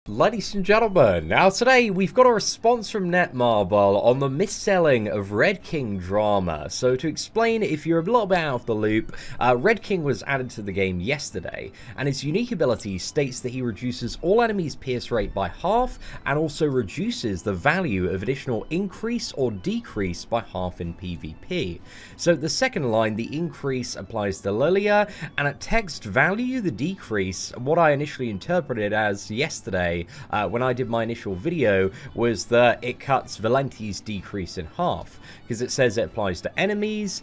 Ladies and gentlemen, now today we've got a response from Netmarble on the mis-selling of Red King drama. So to explain, if you're a little bit out of the loop, Red King was added to the game yesterday, and his unique ability states that he reduces all enemies' pierce rate by half, and also reduces the value of additional increase or decrease by half in PvP. So the second line, the increase applies to Lilia, and at text value, the decrease, what I initially interpreted as yesterday, when I did my initial video, was that it cuts Valenti's decrease in half, because it says it applies to enemies.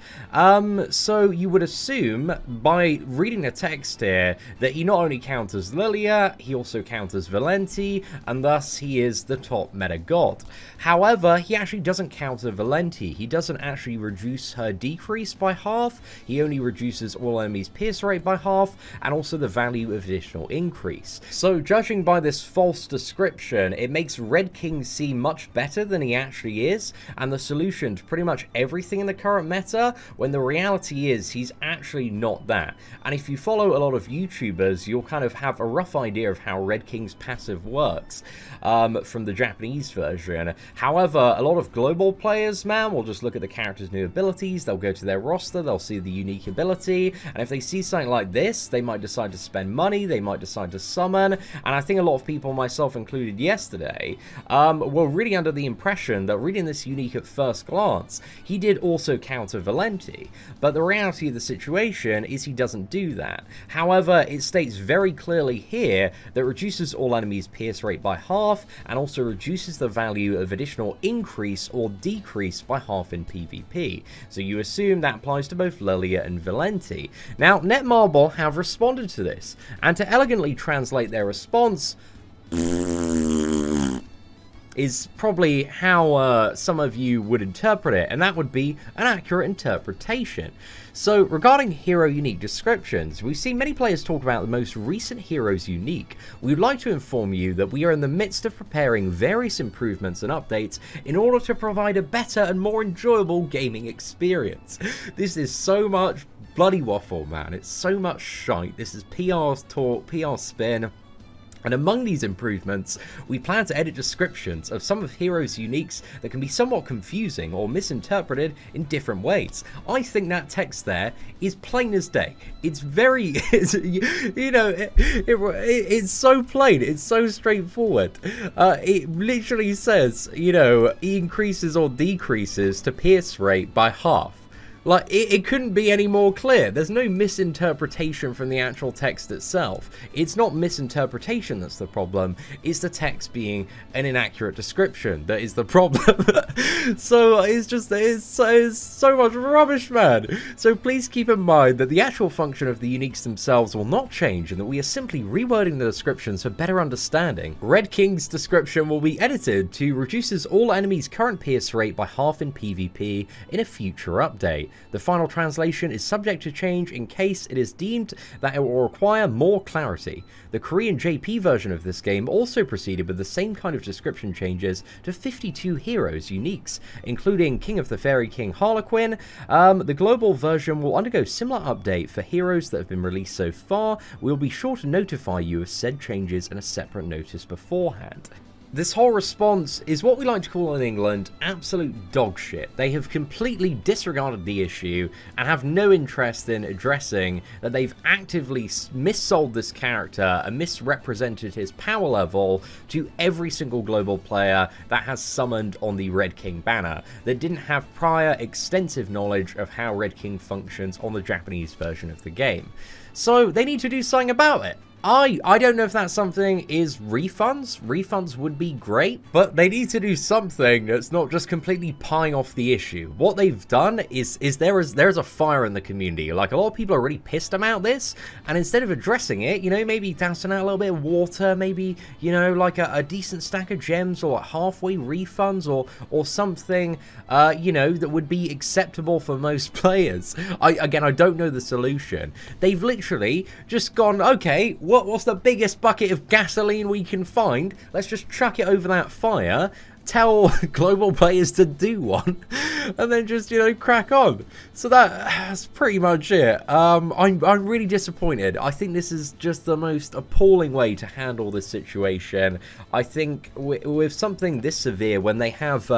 So you would assume, by reading the text here, that he not only counters Lilia, he also counters Valenti, and thus he is the top meta god. However, he actually doesn't counter Valenti. He doesn't actually reduce her decrease by half, he only reduces all enemies' pierce rate by half, and also the value of additional increase. So judging by this false description, it makes Red King seem much better than he actually is, and the solution to pretty much everything in the current meta, when the reality is he's actually not that. And if you follow a lot of YouTubers, you'll kind of have a rough idea of how Red King's passive works from the Japanese version. However, a lot of global players, man, will just look at the character's new abilities, they'll go to their roster, they'll see the unique ability, and if they see something like this, they might decide to spend money, they might decide to summon, and I think a lot of people, myself included yesterday, were really under the impression that reading this unique at first glance, he did also counter Valenti, but the reality of the situation is he doesn't do that. However, it states very clearly here that reduces all enemies' pierce rate by half, and also reduces the value of additional increase or decrease by half in PvP. So you assume that applies to both Lilia and Valenti. Now, Netmarble have responded to this, and to elegantly translate their response is probably how some of you would interpret it, and that would be an accurate interpretation. So regarding hero unique descriptions, we've seen many players talk about the most recent hero's unique. We would like to inform you that we are in the midst of preparing various improvements and updates in order to provide a better and more enjoyable gaming experience. This is so much bloody waffle, man. It's so much shite. This is PR's talk, PR spin. And among these improvements, we plan to edit descriptions of some of Hero's uniques that can be somewhat confusing or misinterpreted in different ways. I think that text there is plain as day. It's very, it's so plain, it's so straightforward. It literally says, he increases or decreases to pierce rate by half. Like, it couldn't be any more clear. There's no misinterpretation from the actual text itself. It's not misinterpretation that's the problem, it's the text being an inaccurate description that is the problem. So it's so much rubbish, man. So please keep in mind that the actual function of the uniques themselves will not change, and that we are simply rewording the descriptions for better understanding. Red King's description will be edited to reduces all enemies' current pierce rate by half in PvP in a future update. The final translation is subject to change in case it is deemed that it will require more clarity. The Korean JP version of this game also proceeded with the same kind of description changes to 52 heroes uniques, including King of the Fairy King Harlequin. The global version will undergo similar update for heroes that have been released so far. We'll be sure to notify you of said changes in a separate notice beforehand. This whole response is what we like to call in England absolute dog shit. They have completely disregarded the issue and have no interest in addressing that they've actively missold this character and misrepresented his power level to every single global player that has summoned on the Red King banner that didn't have prior extensive knowledge of how Red King functions on the Japanese version of the game. So they need to do something about it. I don't know if that something is refunds. Refunds would be great, but they need to do something that's not just completely pieing off the issue. What they've done is there's a fire in the community. Like, a lot of people are really pissed about this, and instead of addressing it, maybe dousing out a little bit of water, maybe, like a decent stack of gems, or like halfway refunds, or something, that would be acceptable for most players. I don't know the solution. They've literally just gone, okay, what's the biggest bucket of gasoline we can find? Let's just chuck it over that fire tell global players to do one, and then just, you know, crack on. So that's pretty much it. I'm really disappointed. I think this is just the most appalling way to handle this situation. I think with something this severe, when they have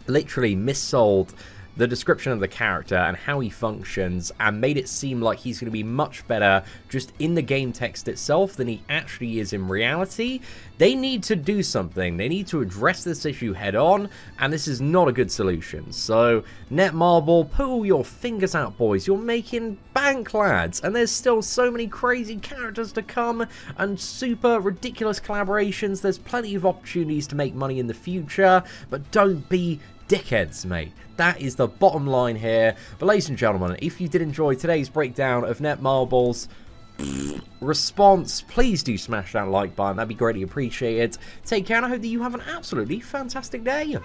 literally missold the description of the character and how he functions and made it seem like he's going to be much better just in the game text itself than he actually is in reality, they need to do something. They need to address this issue head on, and this is not a good solution. So, Netmarble, pull your fingers out, boys. You're making bank, lads, and there's still so many crazy characters to come and super ridiculous collaborations. There's plenty of opportunities to make money in the future, but don't be dickheads, mate. That is the bottom line here. But ladies and gentlemen, if you did enjoy today's breakdown of Netmarble's response, please do smash that like button. That'd be greatly appreciated. Take care, and I hope that you have an absolutely fantastic day.